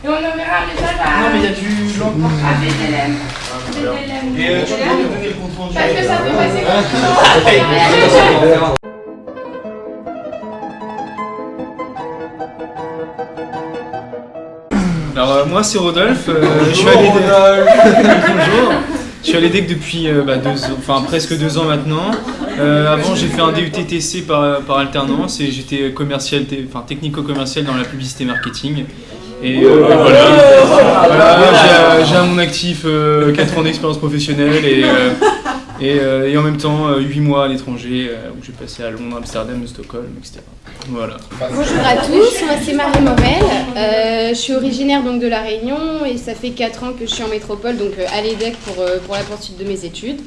Et on enverra un message à... Non mais il y a du... à BDLM. Et tu peux nous donner le compte rendu. Parce que ça peut passer comme ça. Alors moi c'est Rodolphe, je suis à l'EDEC. Bonjour. Je suis à l'EDEC depuis presque 2 ans maintenant. Avant j'ai fait un DUT TC par alternance et j'étais technico-commercial dans la publicité marketing. Et voilà, j'ai à mon actif 4 ans d'expérience professionnelle et en même temps 8 mois à l'étranger où j'ai passé à Londres, Amsterdam, Stockholm, etc. Voilà. Bonjour à tous, moi c'est Marie Morel, je suis originaire donc de La Réunion et ça fait 4 ans que je suis en métropole, donc à l'EDEC pour la poursuite de mes études.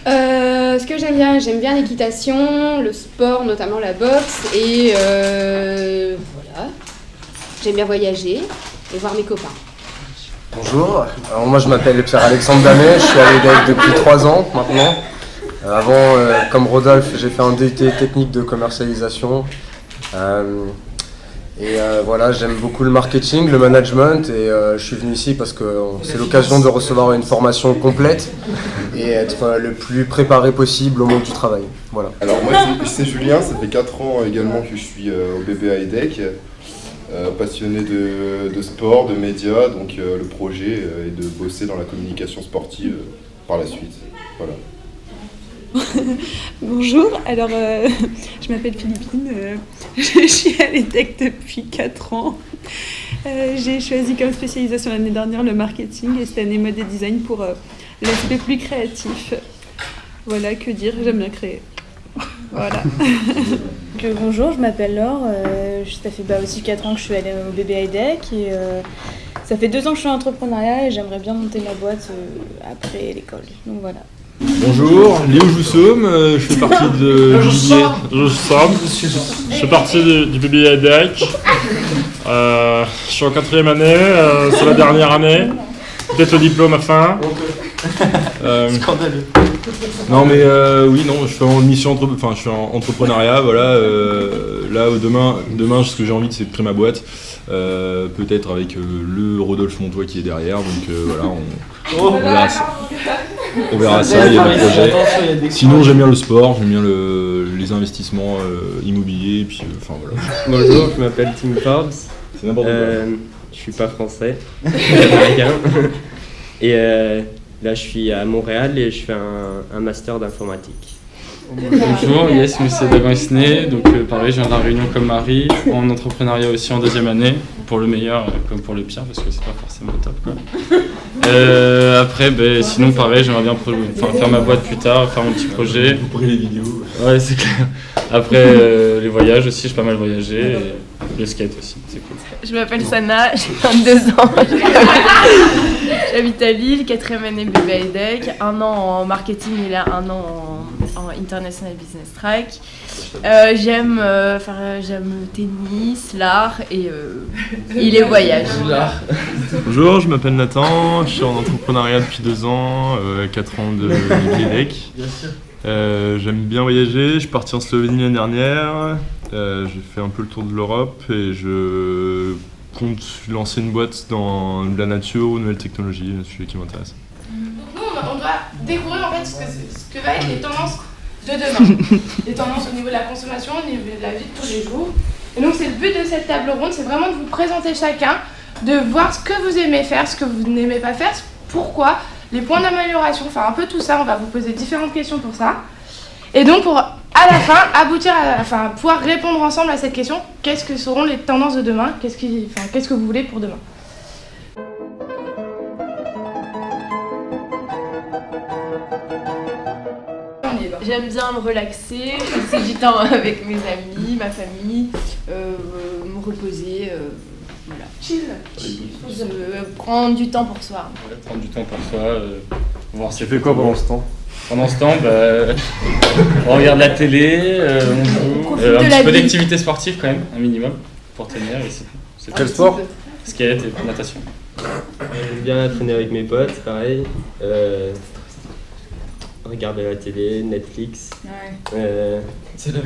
Ce que j'aime bien l'équitation, le sport, notamment la boxe et voilà. J'aime bien voyager et voir mes copains. Bonjour, alors moi je m'appelle Pierre-Alexandre Damet, je suis à l'EDEC depuis 3 ans maintenant. Avant, comme Rodolphe, j'ai fait un DUT technique de commercialisation. Voilà, j'aime beaucoup le marketing, le management et je suis venu ici parce que c'est l'occasion de recevoir une formation complète et être le plus préparé possible au monde du travail. Voilà. Alors moi c'est Julien, ça fait 4 ans également que je suis au BBA EDEC. Passionné de sport, de médias, donc le projet est de bosser dans la communication sportive par la suite. Voilà. Bonjour, alors je m'appelle Philippine, je suis à l'EDEC depuis 4 ans. J'ai choisi comme spécialisation l'année dernière le marketing et cette année mode et design pour l'aspect plus créatif. Voilà, que dire, j'aime bien créer. Voilà. Bonjour, je m'appelle Laure, ça fait aussi 4 ans que je suis allée au BBA EDEC et ça fait 2 ans que je suis en entrepreneuriat et j'aimerais bien monter ma boîte après l'école, donc voilà. Bonjour, Léo Joussoum, je fais partie de je fais partie du BBA EDEC. Je suis en 4e année, c'est la dernière année, peut-être le diplôme à fin. Scandaleux. Non mais oui, non, je suis en mission je suis en entrepreneuriat, voilà. Là demain ce que j'ai envie c'est de créer ma boîte, peut-être avec le Rodolphe Montois qui est derrière, donc voilà, on verra ça. On verra ça, il y a des projets. Sinon j'aime bien le sport, j'aime bien les investissements immobiliers, et puis enfin voilà. Bonjour, je m'appelle Tim Forbes. C'est n'importe quoi. Je suis pas français, je suis américain. Et là je suis à Montréal et je fais un master d'informatique. Bonjour, yes, monsieur Davancné, donc pareil, je viens de La Réunion comme Marie, en entrepreneuriat aussi en 2e année, pour le meilleur comme pour le pire, parce que c'est pas forcément top quoi. Après, sinon pareil, j'aimerais bien faire ma boîte plus tard, faire mon petit projet. Vous prenez les vidéos. Ouais, c'est clair. Après, les voyages aussi, j'ai pas mal voyagé, et le skate aussi, c'est cool. Je m'appelle Sana, j'ai 22 ans. J'habite à Lille, 4e année BBA EDEC, 1 an en marketing et là 1 an en International Business Track. J'aime le tennis, l'art et les voyages. Bonjour, je m'appelle Nathan, je suis en entrepreneuriat depuis 2 ans, 4 ans de l'EDEC. J'aime bien voyager, je suis parti en Slovénie l'année dernière, j'ai fait un peu le tour de l'Europe et je compte lancer une boîte dans la nature ou nouvelles technologies, un sujet qui m'intéresse. Donc nous, on doit découvrir en fait ce que va être les tendances de demain. Les tendances au niveau de la consommation, au niveau de la vie de tous les jours. Et donc c'est le but de cette table ronde, c'est vraiment de vous présenter chacun, de voir ce que vous aimez faire, ce que vous n'aimez pas faire, pourquoi, les points d'amélioration, enfin un peu tout ça, on va vous poser différentes questions pour ça. Et donc pour à la fin pouvoir répondre ensemble à cette question, qu'est-ce que seront les tendances de demain, qu'est-ce que vous voulez pour demain. J'aime bien me relaxer, passer du temps avec mes amis, ma famille, me reposer, voilà. Chill. Prendre du temps pour soi. Ouais, prendre du temps pour soi, voir Tu fais quoi pendant ce temps? Pendant ce temps, on regarde la télé, on joue, un petit peu d'activité sportive quand même, un minimum, pour tenir. C'est Quel sport? Skate et natation. J'aime bien traîner avec mes potes, pareil. Regarder la télé, Netflix. Ouais. C'est la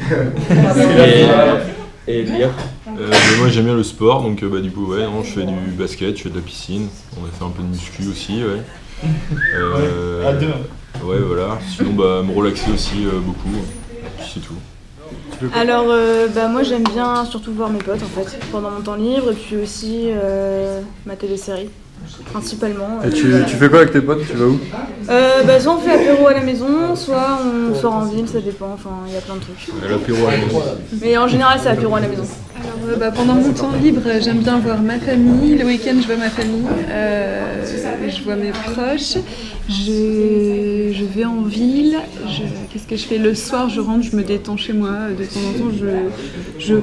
Et lire. Moi j'aime bien le sport, donc du coup ouais, non, je fais du basket, je fais de la piscine, on a fait un peu de muscu aussi, ouais. À deux. Ouais voilà, sinon me relaxer aussi beaucoup, c'est tout. Alors moi j'aime bien surtout voir mes potes en fait pendant mon temps libre et puis aussi mater des séries principalement. Et tu fais quoi avec tes potes? Tu vas où? Soit on fait apéro à la maison, soit on sort en ville, ça dépend, enfin il y a plein de trucs. L'apéro à la maison. Mais en général c'est apéro à la maison. Alors pendant mon temps libre j'aime bien voir ma famille, le week-end je vois ma famille, je vois mes proches, je vais en ville, qu'est-ce que je fais? Le soir je rentre, je me détends chez moi, de temps en temps je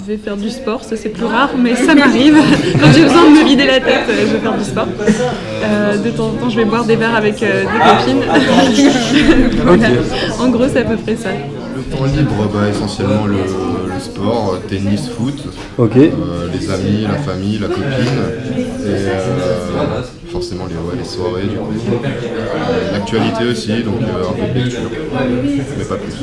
vais faire du sport, ça c'est plus rare mais ça m'arrive, quand j'ai besoin de me vider la tête je vais faire du sport. De temps en temps je vais boire des verres avec des copines. Voilà. En gros c'est à peu près ça. Le temps libre, essentiellement le sport, tennis, foot, les amis, la famille, la copine, et forcément les soirées du coup. L'actualité aussi, donc un peu de lecture, mais pas plus.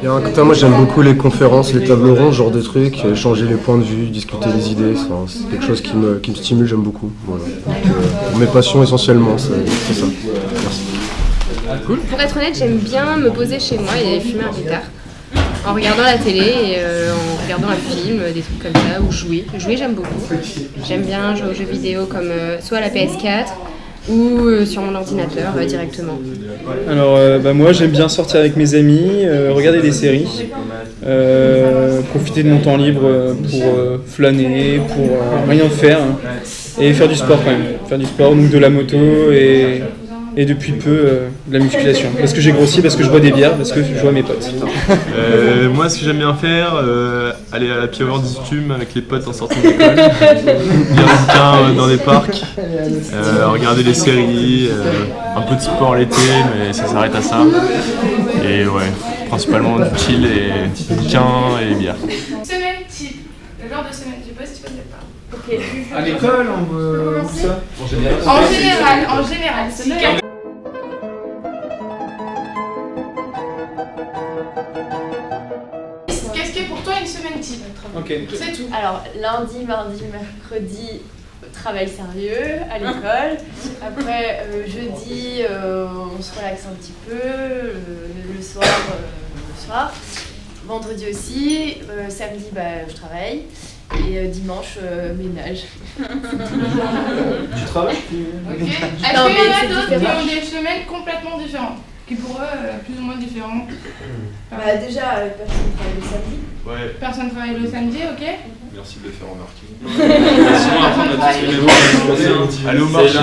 Il y a un côté, moi j'aime beaucoup les conférences, les tables rondes, ce genre de trucs, échanger les points de vue, discuter des idées, c'est quelque chose qui me stimule, j'aime beaucoup. Voilà. Donc, mes passions essentiellement, c'est ça. Merci. Cool. Pour être honnête, j'aime bien me poser chez moi et fumer un pétard en regardant la télé et en regardant un film, des trucs comme ça, ou jouer. Jouer, j'aime beaucoup. J'aime bien jouer aux jeux vidéo comme soit la PS4 ou sur mon ordinateur directement. Alors moi j'aime bien sortir avec mes amis, regarder des séries, profiter de mon temps libre pour flâner, pour rien faire et faire du sport quand même. Faire du sport, donc de la moto et depuis peu de la musculation. Parce que j'ai grossi, parce que je bois des bières, parce que je joue à mes potes. Moi ce que j'aime bien faire, aller à la Power Distume avec les potes en sortant d'école, lire des bouquins dans des parcs, regarder des séries, un peu de sport l'été mais ça s'arrête à ça. Et ouais, principalement du chill et bouquins et bières. Semaine type, le genre de semaine type, est-ce que tu peux dire pas? Ok. À l'école, on veut ça? En général, si qu'est-ce qui est pour toi une semaine type? Ok. C'est tout. Alors, lundi, mardi, mercredi, travail sérieux à l'école. Après, jeudi, on se relaxe un petit peu. Le soir. Vendredi aussi. Samedi, je travaille. Et dimanche, ménage. Tu travailles? Ok. Est-ce qu'il y en a d'autres qui ont des semaines complètement différentes? Qui pour eux, plus ou moins différentes? Déjà, personne travaille le samedi. Ouais. Personne travaille le samedi, ok? Merci de le faire remarquer. Sinon après on a tous les mêmes. Aller au marché.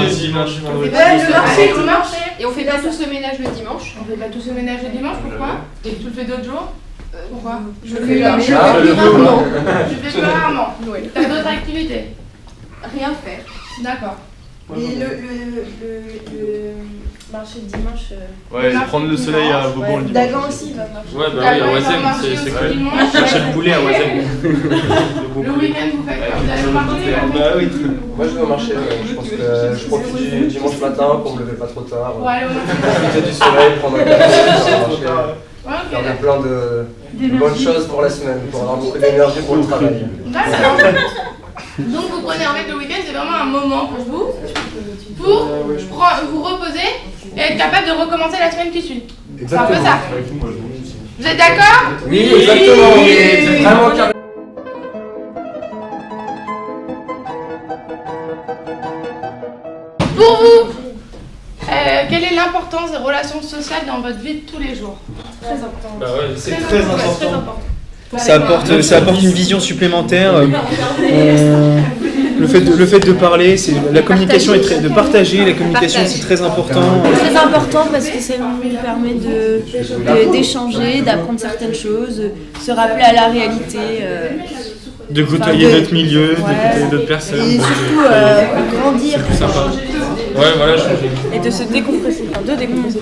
Le marché. Et on fait pas tous le ménage le dimanche? On fait pas tous le ménage le dimanche, pourquoi? Et tu le fais d'autres jours? Pourquoi? Je le fais rarement. Tu fais plus rarement. T'as d'autres activités? Rien faire. D'accord. Et le marché de dimanche. Ouais, prendre le soleil à Vauban le dimanche. Dagan aussi va marcher. Ouais, bah oui, à Oisem, c'est cool. Chercher le poulet à Oisem. Le week-end, vous faites quoi? Vous allez au marché? Bah oui. Moi je vais au marché, je pense que je profite du dimanche matin pour me lever pas trop tard. Pour aller au marché. Profiter du soleil, prendre un café, faire plein de bonnes choses pour la semaine, pour avoir beaucoup d'énergie pour le travail. D'accord. Donc vous prenez en fait le week-end, c'est vraiment un moment pour vous, pour vous reposer et être capable de recommencer la semaine qui suit. C'est un peu ça. Vous êtes d'accord? Oui, exactement. C'est vraiment carré. Pour vous, quelle est l'importance des relations sociales dans votre vie de tous les jours? Très important. Bah ouais, c'est très important. Ça apporte une vision supplémentaire. Le fait de parler, la communication de partager, la communication c'est très important. C'est très important parce que ça nous permet d'échanger, d'apprendre certaines choses, se rappeler à la réalité. De côtoyer d'autres milieux, de côtoyer d'autres personnes. Et surtout grandir. C'est plus sympa. Ouais, voilà, et de se décompresser, de décompresser.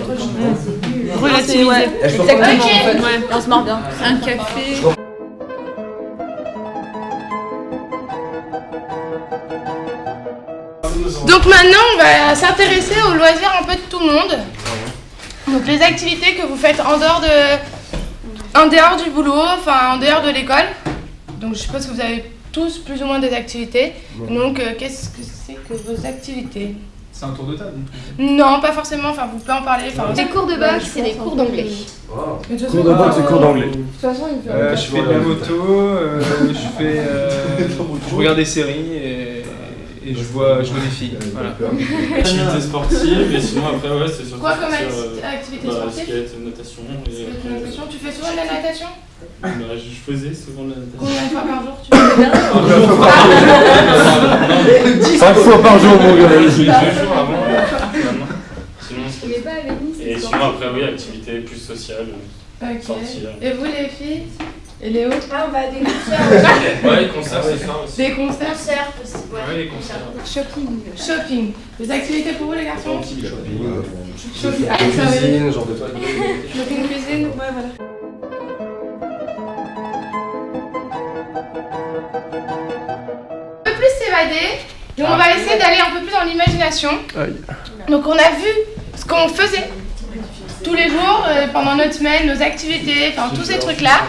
Relativiser. Ouais, exactement. Ouais, on se marre bien. Un café. Donc maintenant, on va s'intéresser aux loisirs un peu de tout le monde. Donc les activités que vous faites en dehors du boulot, enfin en dehors de l'école. Donc je suppose que vous avez tous plus ou moins des activités. Donc qu'est-ce que c'est que vos activités? C'est un tour de table. Non, pas forcément, enfin vous pouvez en parler. Les cours de boxe, c'est des cours d'anglais. Cours de boxe et cours d'anglais. De toute façon, il Je fais de la moto, je regarde des séries et je vois des filles. Voilà. Activité sportive, et sinon après, ouais, c'est surtout. Quoi comme sortir, activité sportive? Skate, natation. Natation. Tu fais souvent de la natation? Je faisais souvent de la natation. Combien de fois par jour tu fais? 5 fois par jour, mon gars. 2 jours avant. Sinon, Il est pas avec nous, et sinon après, oui, activité plus sociale. Ok. Sortir. Et vous les filles? Et les autres? Ah, on va à des concerts. Ouais, les concerts, c'est ça aussi. Des concerts? Concerts aussi, Ouais, les concerts. Shopping. Des activités pour vous les garçons? Shopping. Ah, ça, Cuisine, genre de trucs. shopping, cuisine? Ouais, voilà. Un peu plus s'évader. Donc on va essayer d'aller un peu plus dans l'imagination. Donc on a vu ce qu'on faisait tous les jours pendant notre semaine, nos activités, enfin tous ces trucs-là.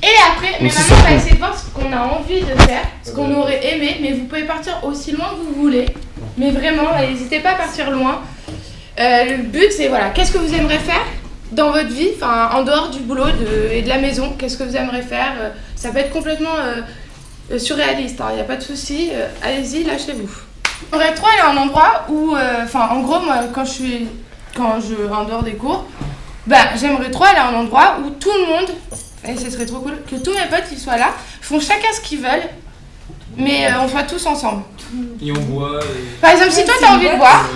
Et après, mais maintenant on va essayer de voir ce qu'on a envie de faire, ce qu'on aurait aimé, mais vous pouvez partir aussi loin que vous voulez. Mais vraiment, n'hésitez pas à partir loin. Le but c'est voilà, qu'est-ce que vous aimeriez faire dans votre vie, enfin en dehors du boulot et de la maison, qu'est-ce que vous aimeriez faire? Ça peut être complètement surréaliste, il n'y a pas de souci, allez-y, lâchez-vous. J'aimerais trop aller à un endroit où, enfin en gros moi quand je en dehors des cours, bah j'aimerais trop aller à un endroit où tout le monde, et ce serait trop cool, que tous mes potes ils soient là, font chacun ce qu'ils veulent, mais on soit tous ensemble. Et on boit. Par exemple si toi t'as envie de boire,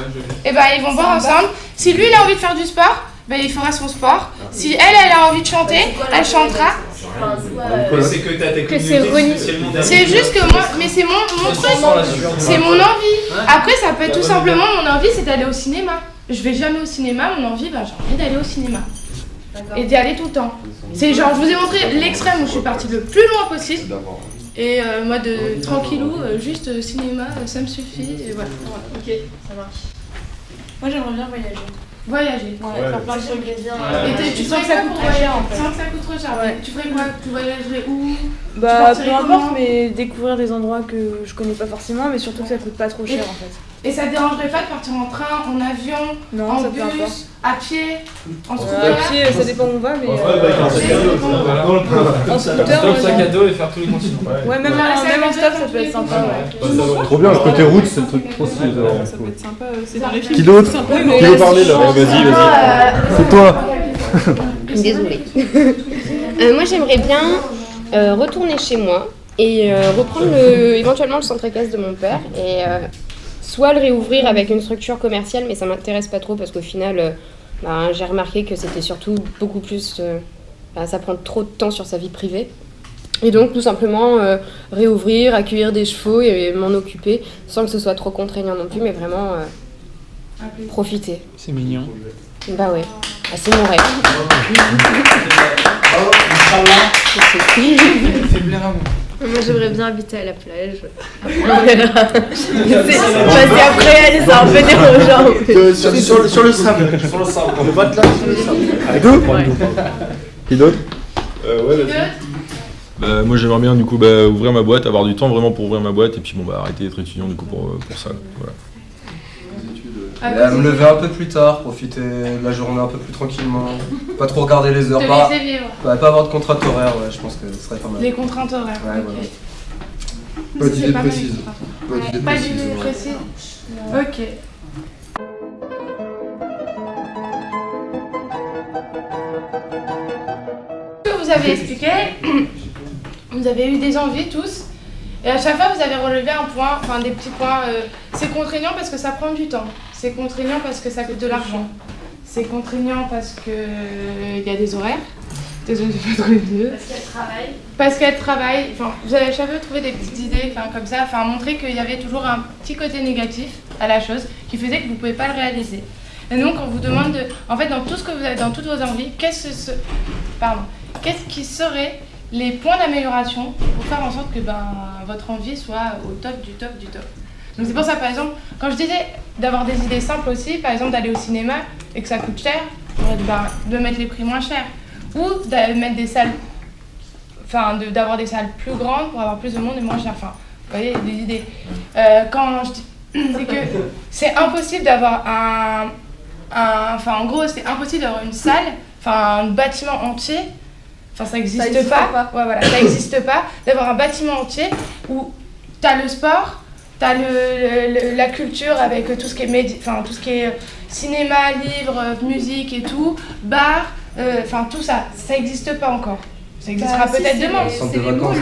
et ben ils vont boire ensemble. Si lui il a envie de faire du sport, ben il fera son sport. Si elle a envie de chanter, elle chantera. C'est que t'as tes C'est juste que moi, mais c'est mon truc, c'est mon envie. Après ça peut être tout simplement mon envie c'est d'aller au cinéma. Je vais jamais au cinéma, mon envie, ben, j'ai envie d'aller au cinéma. Et d'y aller tout le temps. C'est genre, je vous ai montré l'extrême où je suis partie le plus loin possible. Et moi de tranquillou, juste cinéma, ça me suffit. Et voilà. Ok, ça marche. Moi j'aimerais bien voyager. Voyager. Ouais, faire plein de trucs bien. Et tu sens que ça coûte trop cher en fait. Tu sens que ça coûte trop cher. Ouais. Tu ferais quoi? Tu voyagerais où? Bah peu importe, mais découvrir des endroits que je connais pas forcément, mais surtout que ça coûte pas trop cher en fait. Et ça te dérangerait pas de partir en train, en avion, non, en ça bus, à pied, en scooter? À pied, ça dépend où on va, mais. avec un sac à dos. En scooter, un sac à dos et faire tous les continents. Ouais, même en stop, ça peut être sympa. Trop bien, le côté route, c'est le truc trop stylé. Ça peut être sympa, c'est dans les films. Qui d'autre? Qui veut parler là? Vas-y. C'est toi. Désolée. Moi j'aimerais bien retourner chez moi et reprendre éventuellement le centre équestre de mon père et soit le réouvrir avec une structure commerciale, mais ça m'intéresse pas trop parce qu'au final j'ai remarqué que c'était surtout beaucoup plus ça prend trop de temps sur sa vie privée. Et donc tout simplement réouvrir, accueillir des chevaux et m'en occuper sans que ce soit trop contraignant non plus, mais vraiment profiter. C'est mignon. Bah ouais, c'est mon rêve. Moi j'aimerais bien habiter à la plage. Passer après elle, c'est un peu dérangeant. Sur le sable. Sur le sable. On va te là sur le sable. Deux. Qui d'autre? Ouais, vas-y. Moi j'aimerais bien du coup ouvrir ma boîte, avoir du temps vraiment pour ouvrir ma boîte et puis arrêter d'être étudiant du coup pour ça. Voilà. Me lever un peu plus tard, profiter de la journée un peu plus tranquillement, pas trop regarder les heures, Te pas laisser vivre. avoir de contrainte horaire, ouais, je pense que ce serait pas mal. Les contraintes horaires. Ouais, ok. Pas d'idée C'est mal. précise. Pas d'idée précise. Ok. Ce que vous avez expliqué, vous avez eu des envies tous, et à chaque fois vous avez relevé un point, enfin des petits points. C'est contraignant parce que ça prend du temps, c'est contraignant parce que ça coûte de l'argent, c'est contraignant parce que il y a des horaires. Désolée, j'ai pas trouvé mieux. Parce qu'elle travaille. Parce qu'elle travaille. Enfin, vous avez chaque fois trouvé des petites idées, comme ça, montrer qu'il y avait toujours un petit côté négatif à la chose qui faisait que vous ne pouvez pas le réaliser. Et donc, on vous demande, en fait, dans tout ce que vous avez, dans toutes vos envies, qu'est-ce qui serait les points d'amélioration pour faire en sorte que votre envie soit au top du top du top. Donc c'est pour ça, par exemple, quand je disais d'avoir des idées simples aussi, par exemple d'aller au cinéma et que ça coûte cher, de mettre les prix moins chers. Ou de mettre des salles d'avoir des salles plus grandes pour avoir plus de monde et moins cher. Enfin, vous voyez, des idées. Quand je dis c'est que c'est impossible d'avoir en gros, c'est impossible d'avoir une salle, un bâtiment entier. Enfin, ça n'existe pas. Ouais, voilà, ça n'existe pas. D'avoir un bâtiment entier où tu as le sport, tu as la culture avec tout ce qui est tout ce qui est cinéma, livres, musique et tout, bar, tout ça, ça n'existe pas encore. Ça existera peut-être demain. Centre de vacances.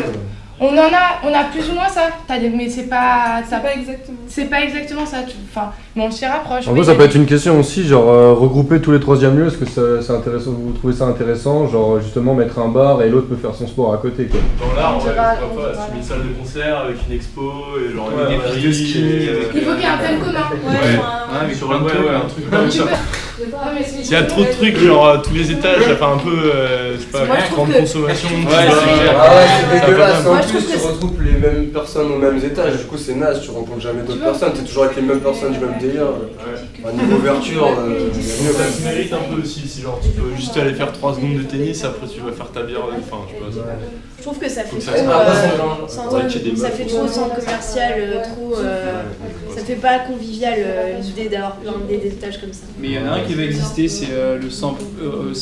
On a plus ou moins ça. Mais c'est pas exactement. C'est pas exactement ça. Mais on s'y rapproche. En gros, ça peut être une question aussi, genre regrouper tous les troisième lieux, est-ce que c'est intéressant, vous trouvez ça intéressant, genre justement mettre un bar et l'autre peut faire son sport à côté quoi. Dans l'art, on va faire une salle de concert avec une expo et genre des pistes de ski. Il faut qu'il y ait un thème commun. Ouais, sur un truc comme ça. S'il y a trop de trucs, genre tous les étages, ça fait un peu, je sais pas, grande consommation. C'est dégueulasse. En plus, tu retroupes les mêmes personnes aux mêmes étages, du coup c'est naze, tu rencontres jamais d'autres personnes, t'es toujours avec les mêmes personnes du même délire. Niveau ouverture, ça mérite un peu aussi, si genre tu peux juste aller faire 3 secondes de tennis, après tu vas faire ta bière, tu vois. Je trouve que ça fait ça fait trop centre commercial, ça fait pas convivial l'idée d'avoir plein d'étages comme ça. Mais il y en a un qui va exister, c'est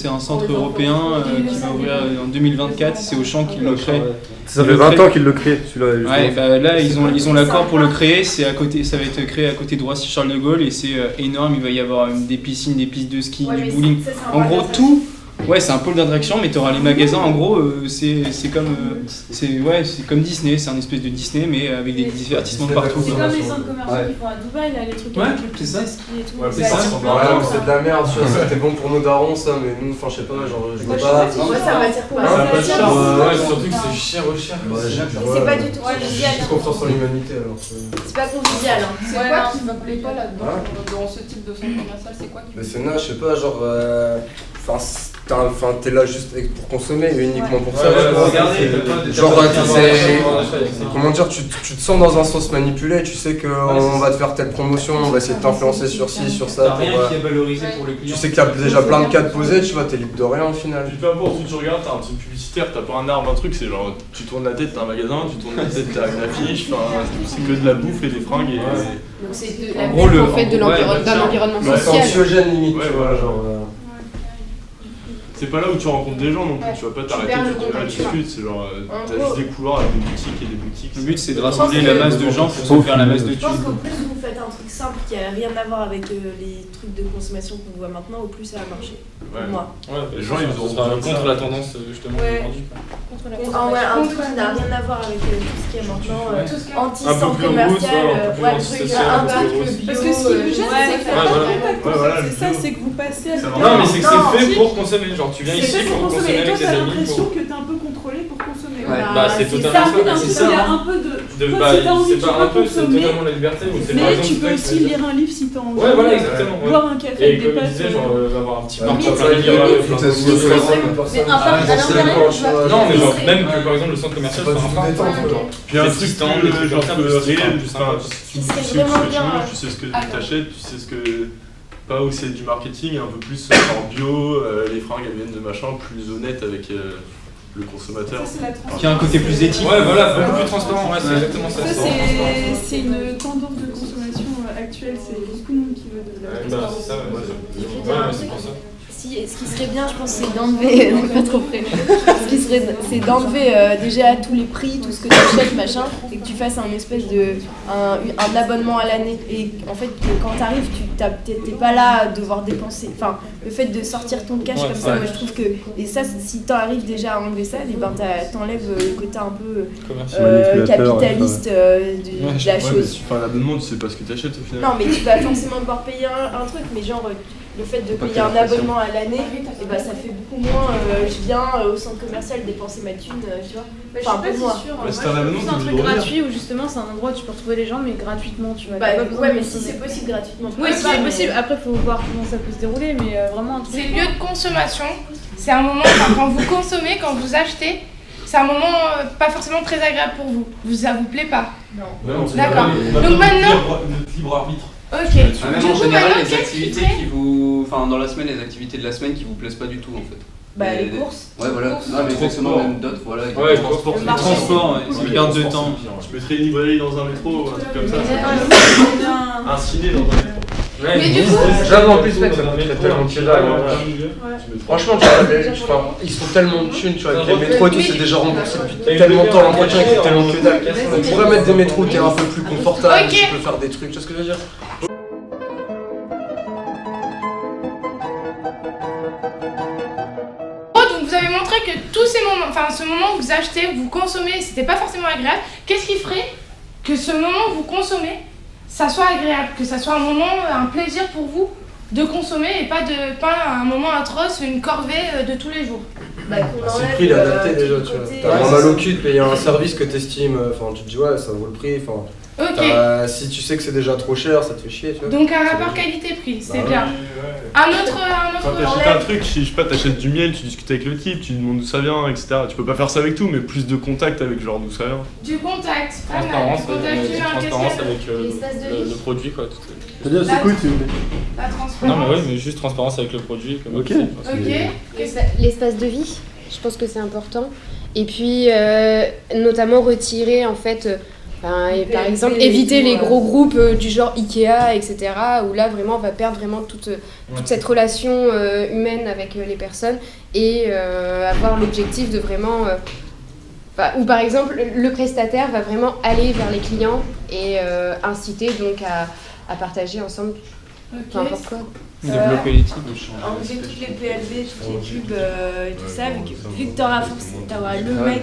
un centre européen qui va ouvrir en 2024, c'est Auchan qui le crée. Ça fait 20 ans qu'ils le créent celui-là. Ouais, là ils ont l'accord pour le créer, ça va être créé à côté de Roissy Charles de Gaulle et c'est énorme, il va y avoir des piscines, des pistes de ski, du bowling, en gros tout. Ouais, c'est un pôle d'attraction, mais tu auras les magasins. En gros, c'est comme Disney, c'est un espèce de Disney, mais avec des divertissements de partout. C'est comme les centres commerciaux qu'ils font à Dubaï, là, les trucs avec les pistes de ski et tout. C'est de la merde, tu vois, c'était bon pour nos darons, ça, mais nous, je sais pas, genre, je vois pas. Ça m'attire pas. Ouais, surtout que c'est cher. C'est pas du tout convivial. J'ai confiance en l'humanité alors. C'est pas convivial. C'est quoi qui vous plaît pas là-dedans, dans ce type de centre commercial? C'est quoi qui vous plaît? C'est naze, je sais pas, genre. T'es là juste pour consommer, uniquement pour ça. Genre, comment dire, tu te sens dans un sens manipulé, tu sais qu'on va te faire telle promotion, on va essayer de t'influencer sur ci, sur ça. T'as rien qui est valorisé pour le client. Tu sais qu'il y a déjà plein de cas de posés, tu vois, t'es libre de rien au final. Puis peu importe où tu regardes, t'as un truc publicitaire, t'as pas un arbre, un truc, c'est genre tu tournes la tête, t'as un magasin, tu tournes la tête, t'as une affiche, c'est que de la bouffe et des fringues. Donc c'est de la bouffe en fait d'un environnement social. C'est anxiogène limite, tu vois, genre. C'est pas là où tu rencontres des gens non plus, tu vas pas t'arrêter, tu discutes, c'est genre t'as juste des couloirs avec des boutiques et des boutiques. Le but c'est de rassembler la masse de gens pour se faire la masse de thunes. Je pense qu'au plus vous faites un truc simple qui a rien à voir avec les trucs de consommation qu'on voit maintenant, au plus ça va marcher. Pour moi. Les gens ils auront contre la tendance justement aujourd'hui. Un truc qui n'a rien à voir avec tout ce qui est maintenant anti-centre commercial, parce que ce qui me gêne, c'est ça, c'est que vous passez à non mais c'est que c'est fait pour consommer, genre tu viens ici pour consommer avec tes amis. T'as l'impression que t'es un peu contrôlé pour consommer. Bah c'est totalement ça. C'est ça. Il y a un peu de... C'est pas un peu, c'est totalement la liberté. Mais tu peux aussi lire un livre si t'as envie. Ouais voilà exactement. Boire un café avec des potes. Et comme je disais, genre avoir un petit parc à non mais genre même que par exemple le centre commercial soit un parc. Puis un truc genre réel, tu sais ce que t'achètes, tu sais ce que... Pas où c'est du marketing, un peu plus en bio, les fringues elles viennent de machin, plus honnête avec le consommateur. Qui a un côté plus éthique. Ouais voilà, beaucoup plus transparent, ouais, c'est exactement ça. Ça c'est une tendance de consommation actuelle, c'est beaucoup de monde qui veut de la transparence. C'est ça, ouais, c'est pour ça. Ce qui serait bien, je pense, c'est d'enlever, pas trop près, c'est d'enlever déjà tous les prix, tout ce que tu achètes, machin, et que tu fasses un espèce un abonnement à l'année. Et en fait, quand t'arrives, t'es pas là à devoir dépenser. Enfin, le fait de sortir ton cash comme ça, moi je trouve que. Et ça, si t'arrives déjà à enlever ça, ben t'enlèves le côté un peu capitaliste de la chose. Enfin, l'abonnement, tu sais pas ce que t'achètes au final. Non, mais tu vas forcément devoir payer un truc, mais genre. Le fait de payer un abonnement à l'année, et bah, ça fait beaucoup moins. Je viens au centre commercial dépenser ma thune, tu vois. Enfin, pour moi. C'est un abonnement c'est un truc gratuit où justement c'est un endroit où tu peux retrouver les gens, mais gratuitement, tu vois. Ouais, mais si c'est possible gratuitement. Oui, si c'est possible. Après, il faut voir comment ça peut se dérouler, mais vraiment un truc. C'est lieu de consommation. C'est un moment quand vous consommez, quand vous achetez. C'est un moment pas forcément très agréable pour vous. Ça vous plaît pas? Non. D'accord. Donc maintenant. Notre libre arbitre. Ok. Même en général, les activités qui vous. Enfin, dans la semaine, les activités de la semaine qui vous plaisent pas du tout en fait. Bah, les courses. Ouais, voilà. Courses. Non, mais exactement, même d'autres, voilà. Ouais, les transports, c'est une perte de temps. Je mettrais une librairie dans un métro ou un truc comme ça. Un ciné dans un métro. Mais du coup, J'avoue, en plus, mec, ça coûterait tellement de dalle. Franchement, tu vois, ils se font tellement de thunes, tu vois, avec les métros et tout, c'est déjà remboursé depuis tellement de temps, l'entretien coûte tellement que dalle. On pourrait mettre des métros où t'es un peu plus confortable, tu peux faire des trucs, tu vois ce que je veux dire? donc vous avez montré que tous ces moments, enfin ce moment où vous achetez, où vous consommez, c'était pas forcément agréable. Qu'est-ce qui ferait que ce moment où vous consommez, ça soit agréable, que ça soit un moment, un plaisir pour vous de consommer et pas un moment atroce, une corvée de tous les jours? C'est le prix, il est adapté déjà, tu vois. T'as moins mal au cul de payer un service que t'estimes, enfin tu te dis ouais, ça vaut le prix, enfin. Ok. Si tu sais que c'est déjà trop cher, ça te fait chier, tu vois. Donc un rapport qualité-prix, c'est bien. Un autre T'achètes un truc, je sais pas, t'achètes du miel, tu discutes avec le type, tu lui demandes d'où ça vient, etc. Tu peux pas faire ça avec tout, mais plus de contact avec genre d'où ça vient. Du contact, Transparence, transparence qu'est-ce avec qu'il le produit quoi. C'est-à-dire c'est cool, tu La transparence. Non mais oui, mais juste transparence avec le produit. Comme ok. L'espace de vie, je pense que c'est important. Et puis, notamment retirer en fait. Par exemple, éviter les gros groupes du genre Ikea, etc. où là vraiment on va perdre vraiment toute cette relation humaine avec les personnes et avoir l'objectif de vraiment... où par exemple le prestataire va vraiment aller vers les clients et inciter donc à partager ensemble peu importe quoi. Développer l'éthique. Enlever toutes les PLV, toutes les pubs et tout ça, vu que t'auras forcément le mec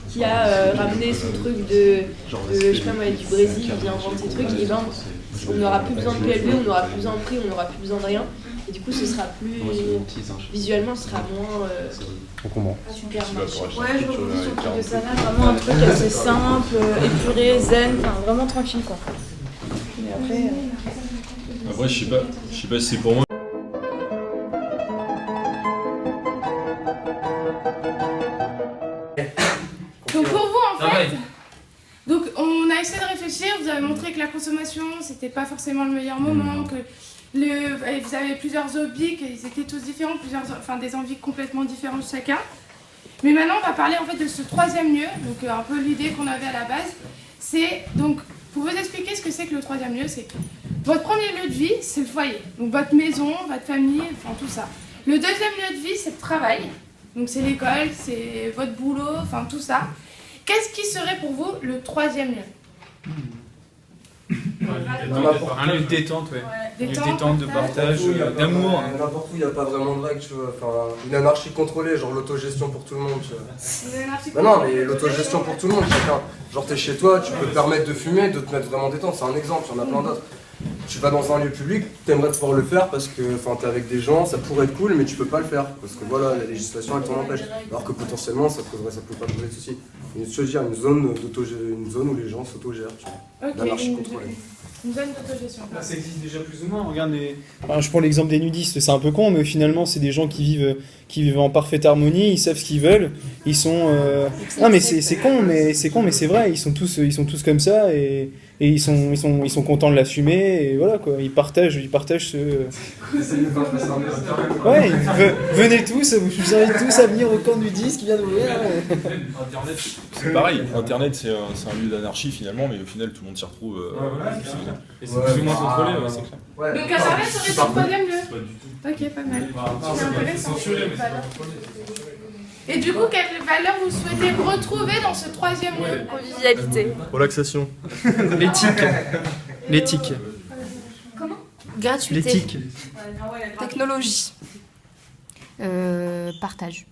qui a ramené son truc de je sais pas moi, du Brésil, qui vient vendre ses trucs, et ben on n'aura plus besoin de PLV, on n'aura plus besoin de prix, on n'aura plus besoin de rien. Et du coup ce sera plus visuellement ce sera moins super marché. Ouais, je reviens sur le truc de salade, vraiment un truc assez simple, épuré, zen, enfin vraiment tranquille quoi. Mais Après je sais pas si c'est pour moi. Donc pour vous en fait, donc on a essayé de réfléchir, vous avez montré que la consommation c'était pas forcément le meilleur moment, que vous avez plusieurs hobbies, qu'ils étaient tous différents, des envies complètement différentes chacun. Mais maintenant on va parler en fait de ce troisième lieu, donc un peu l'idée qu'on avait à la base, c'est donc pour vous expliquer ce que c'est que le troisième lieu, c'est votre premier lieu de vie, c'est le foyer, donc votre maison, votre famille, enfin tout ça. Le deuxième lieu de vie, c'est le travail, donc c'est l'école, c'est votre boulot, enfin tout ça. Qu'est-ce qui serait pour vous le troisième lieu? Un lieu de détente, ouais. Un lieu de détente, de partage, d'amour. N'importe où, il n'y a pas vraiment de règles, tu vois. Enfin, une anarchie contrôlée, genre l'autogestion pour tout le monde, tu vois. Non, mais l'autogestion pour tout le monde, chacun. Genre t'es chez toi, tu peux te permettre de fumer, de te mettre vraiment détente, c'est un exemple, il y en a plein d'autres. Tu vas dans un lieu public, t'aimerais pouvoir le faire parce que t'es avec des gens, ça pourrait être cool, mais tu peux pas le faire parce que voilà, la législation elle t'en empêche. Alors que potentiellement ça peut pas poser de soucis. Une zone où les gens s'autogèrent, tu vois. L'anarchie contrôlée. Une zone d'autogestion. Ça existe déjà plus ou moins. Regarde, je prends l'exemple des nudistes, c'est un peu con, mais finalement c'est des gens qui vivent en parfaite harmonie, ils savent ce qu'ils veulent, ils sont. Non mais c'est con, mais c'est vrai, ils sont tous comme ça et ils sont contents de l'assumer et voilà quoi, ils partagent ce. Ouais, venez tous, je vous invite tous à venir au camp nudiste qui vient d'ouvrir. Internet, c'est pareil. Internet c'est un lieu d'anarchie finalement, mais au final tout le monde s'y retrouve. Et c'est plus ou moins contrôlé, c'est clair. Donc Internet serait le troisième lieu. Ok, pas mal. C'est intéressant. Et du coup, quelles valeurs vous souhaitez retrouver dans ce troisième lieu? Convivialité. Relaxation. L'éthique. Comment? Gratuité. L'éthique. Technologie. Partage.